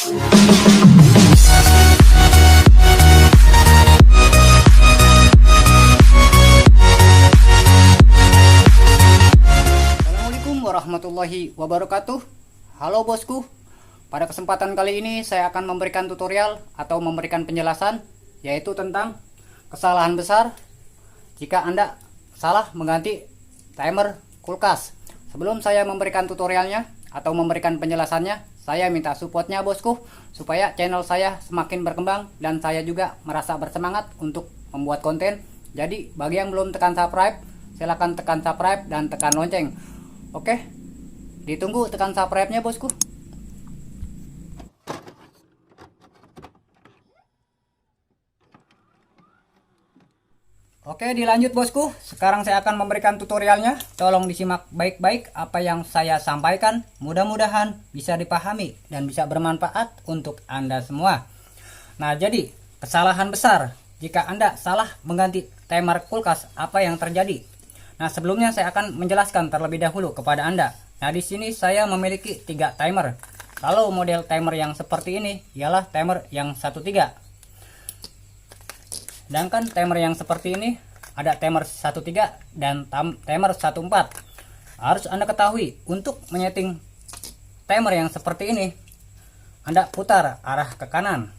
Assalamualaikum warahmatullahi wabarakatuh. Halo bosku. Pada kesempatan kali ini saya akan memberikan tutorial atau memberikan penjelasan, yaitu tentang kesalahan besar jika Anda salah mengganti timer kulkas. Sebelum saya memberikan tutorialnya atau memberikan penjelasannya, saya minta supportnya bosku, supaya channel saya semakin berkembang dan saya juga merasa bersemangat untuk membuat konten. Jadi bagi yang belum tekan subscribe, silahkan tekan subscribe dan tekan lonceng. Oke, ditunggu tekan subscribe-nya bosku. Oke, dilanjut bosku. Sekarang saya akan memberikan tutorialnya. Tolong disimak baik-baik apa yang saya sampaikan. Mudah-mudahan bisa dipahami dan bisa bermanfaat untuk Anda semua. Nah, jadi kesalahan besar jika Anda salah mengganti timer kulkas, apa yang terjadi? Nah, sebelumnya saya akan menjelaskan terlebih dahulu kepada Anda. Nah, di sini saya memiliki 3 timer. Kalau model timer yang seperti ini ialah timer yang 13. Sedangkan timer yang seperti ini ada timer 13 dan timer 14. Harus Anda ketahui, untuk menyeting timer yang seperti ini, Anda putar arah ke kanan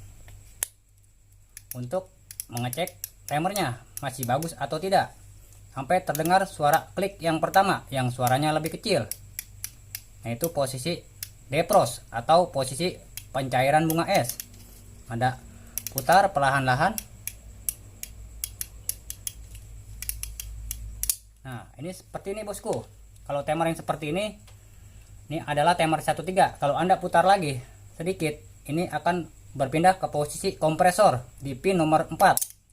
untuk mengecek timernya masih bagus atau tidak, sampai terdengar suara klik yang pertama yang suaranya lebih kecil. Nah, itu posisi defrost atau posisi pencairan bunga es. Anda putar perlahan-lahan. Nah, ini seperti ini bosku. Kalau timer yang seperti ini adalah timer 13. Kalau Anda putar lagi sedikit, ini akan berpindah ke posisi kompresor di pin nomor 4.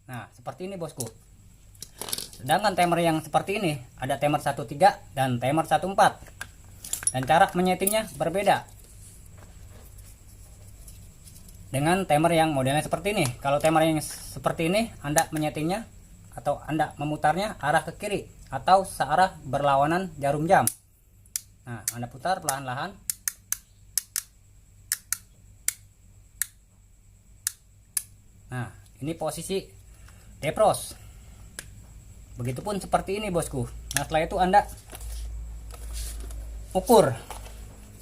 Nah, seperti ini bosku. Sedangkan timer yang seperti ini ada timer 13 dan timer 14. Dan cara menyetingnya berbeda dengan timer yang modelnya seperti ini. Kalau timer yang seperti ini, Anda menyetingnya atau Anda memutarnya arah ke kiri atau searah berlawanan jarum jam. Nah, Anda putar perlahan-lahan. Nah, ini posisi defrost. Begitupun seperti ini bosku. Nah, setelah itu Anda ukur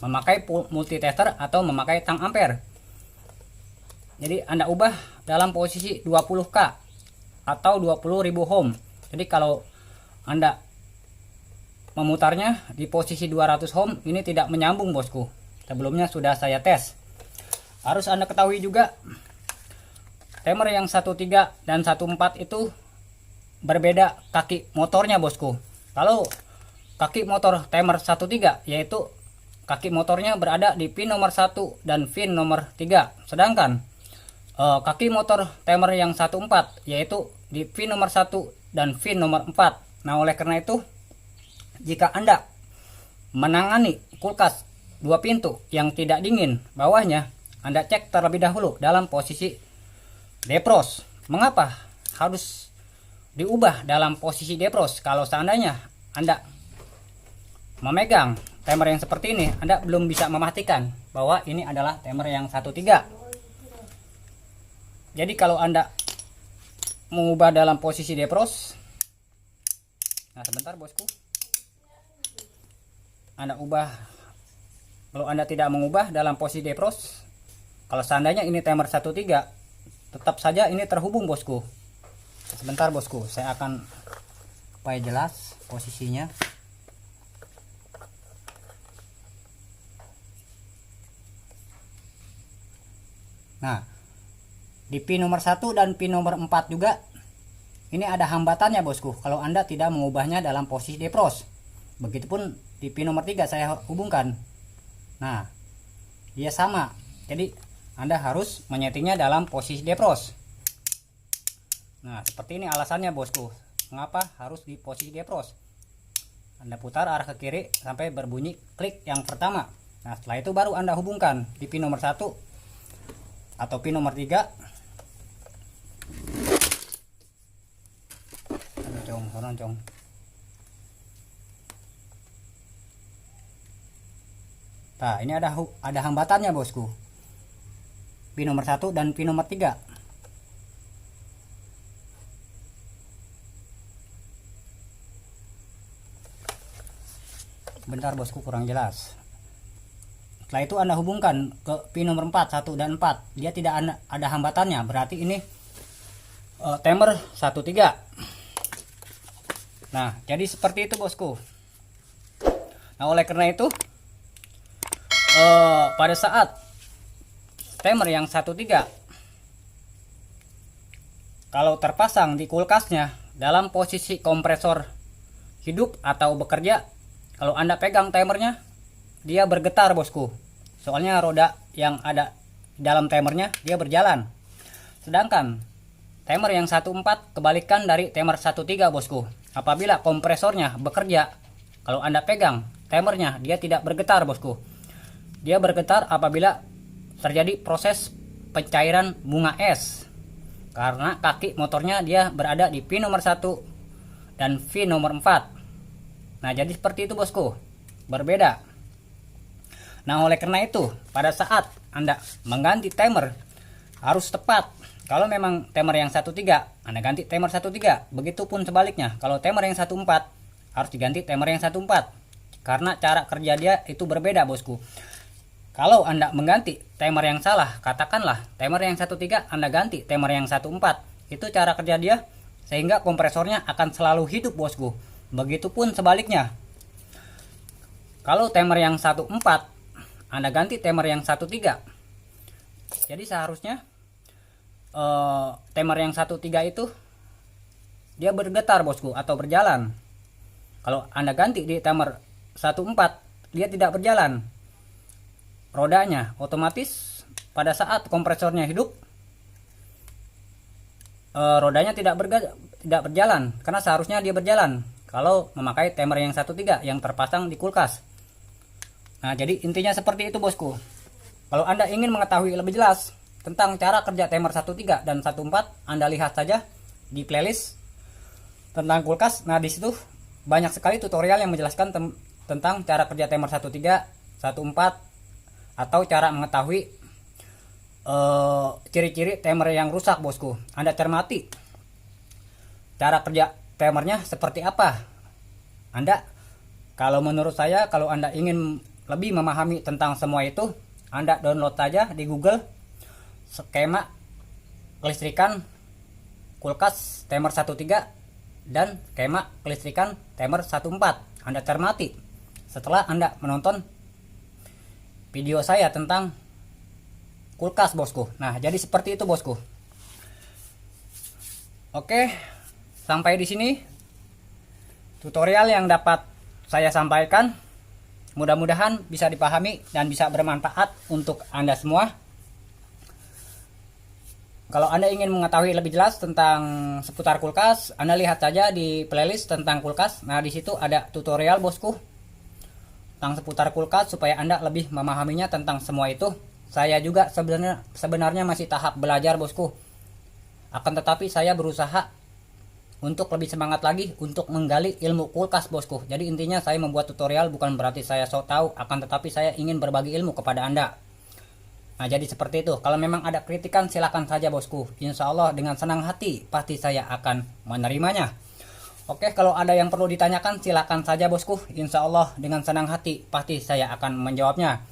memakai multitester atau memakai tang ampere. Jadi Anda ubah dalam posisi 20K atau 20.000 ohm. Jadi kalau Anda memutarnya di posisi 200 ohm, ini tidak menyambung bosku. Sebelumnya sudah saya tes. Harus Anda ketahui juga, timer yang 13 dan 14 itu berbeda kaki motornya bosku. Kalau kaki motor timer 13, yaitu kaki motornya berada di pin nomor 1 dan pin nomor 3. Sedangkan kaki motor timer yang 14 yaitu di pin nomor 1 dan pin nomor 4. Nah, oleh karena itu, jika Anda menangani kulkas 2 pintu yang tidak dingin bawahnya, Anda cek terlebih dahulu dalam posisi defrost. Mengapa harus diubah dalam posisi defrost? Kalau seandainya Anda memegang timer yang seperti ini, Anda belum bisa memastikan bahwa ini adalah timer yang 13. Jadi kalau Anda mengubah dalam posisi defrost, nah sebentar bosku, Anda ubah. Kalau Anda tidak mengubah dalam posisi defrost, kalau seandainya ini timer 13, tetap saja ini terhubung bosku. Sebentar bosku, saya akan supaya jelas posisinya. Nah, di pin nomor 1 dan pin nomor 4 juga ini ada hambatannya bosku kalau Anda tidak mengubahnya dalam posisi defrost. Begitupun di pin nomor 3 saya hubungkan. Nah, dia sama. Jadi Anda harus menyetingnya dalam posisi defrost. Nah, seperti ini alasannya bosku, mengapa harus di posisi defrost. Anda putar arah ke kiri sampai berbunyi klik yang pertama. Nah, setelah itu baru Anda hubungkan di pin nomor 1 atau pin nomor 3. Roncong. Nah, ini ada hambatannya bosku. pin nomor 1 dan pin nomor 3. Bentar bosku, kurang jelas. Setelah itu Anda hubungkan ke pin nomor 4, 1 dan 4. Dia tidak ada hambatannya, berarti ini timer 13. Nah, jadi seperti itu bosku. Nah, oleh karena itu pada saat timer yang 13 kalau terpasang di kulkasnya dalam posisi kompresor hidup atau bekerja, kalau Anda pegang timernya, dia bergetar bosku. Soalnya roda yang ada dalam timernya dia berjalan. Sedangkan timer yang 14 kebalikan dari timer 13 bosku. Apabila kompresornya bekerja, kalau Anda pegang timernya, dia tidak bergetar bosku. Dia bergetar apabila terjadi proses pencairan bunga es. Karena kaki motornya dia berada di pin nomor 1 dan pin nomor 4. Nah, jadi seperti itu bosku. Berbeda. Nah, oleh karena itu, pada saat Anda mengganti timer harus tepat. Kalau memang timer yang 13, Anda ganti timer 13. Begitupun sebaliknya, kalau timer yang 14 harus diganti timer yang 14. Karena cara kerja dia itu berbeda bosku. Kalau Anda mengganti timer yang salah, katakanlah timer yang 13 Anda ganti timer yang 14. Itu cara kerja dia sehingga kompresornya akan selalu hidup bosku. Begitupun sebaliknya. Kalau timer yang 14 Anda ganti timer yang 13. Jadi seharusnya timer yang 13 itu dia bergetar bosku atau berjalan. Kalau Anda ganti di timer 14, dia tidak berjalan. Rodanya otomatis pada saat kompresornya hidup, rodanya tidak berjalan karena seharusnya dia berjalan kalau memakai timer yang 13 yang terpasang di kulkas. Nah, jadi intinya seperti itu bosku. Kalau Anda ingin mengetahui lebih jelas tentang cara kerja timer 13 dan 14, Anda lihat saja di playlist tentang kulkas. Nah, di situ banyak sekali tutorial yang menjelaskan tentang cara kerja timer 13, 14 atau cara mengetahui ciri-ciri timer yang rusak bosku. Anda cermati cara kerja timernya seperti apa. Anda, kalau menurut saya, kalau Anda ingin lebih memahami tentang semua itu, Anda download saja di Google skema kelistrikan kulkas timer 13 dan skema kelistrikan timer 14. Anda cermati setelah Anda menonton video saya tentang kulkas bosku. Nah, jadi seperti itu bosku. Oke, sampai di sini tutorial yang dapat saya sampaikan. Mudah-mudahan bisa dipahami dan bisa bermanfaat untuk Anda semua. Kalau Anda ingin mengetahui lebih jelas tentang seputar kulkas, Anda lihat saja di playlist tentang kulkas. Nah, di situ ada tutorial bosku tentang seputar kulkas supaya Anda lebih memahaminya tentang semua itu. Saya juga sebenarnya masih tahap belajar bosku. Akan tetapi saya berusaha untuk lebih semangat lagi untuk menggali ilmu kulkas bosku. Jadi intinya saya membuat tutorial bukan berarti saya sok tahu, akan tetapi saya ingin berbagi ilmu kepada Anda. Nah, jadi seperti itu. Kalau memang ada kritikan silakan saja bosku. Insya Allah dengan senang hati pasti saya akan menerimanya. Oke, kalau ada yang perlu ditanyakan silakan saja bosku. Insya Allah dengan senang hati pasti saya akan menjawabnya.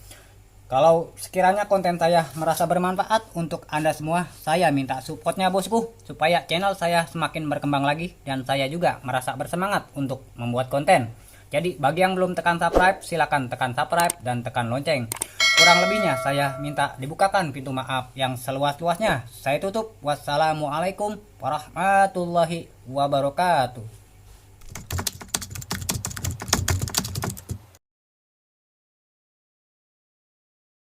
Kalau sekiranya konten saya merasa bermanfaat untuk Anda semua, saya minta supportnya bosku, supaya channel saya semakin berkembang lagi dan saya juga merasa bersemangat untuk membuat konten. Jadi bagi yang belum tekan subscribe, silakan tekan subscribe dan tekan lonceng. Kurang lebihnya saya minta dibukakan pintu maaf yang seluas-luasnya. Saya tutup. Wassalamualaikum warahmatullahi wabarakatuh.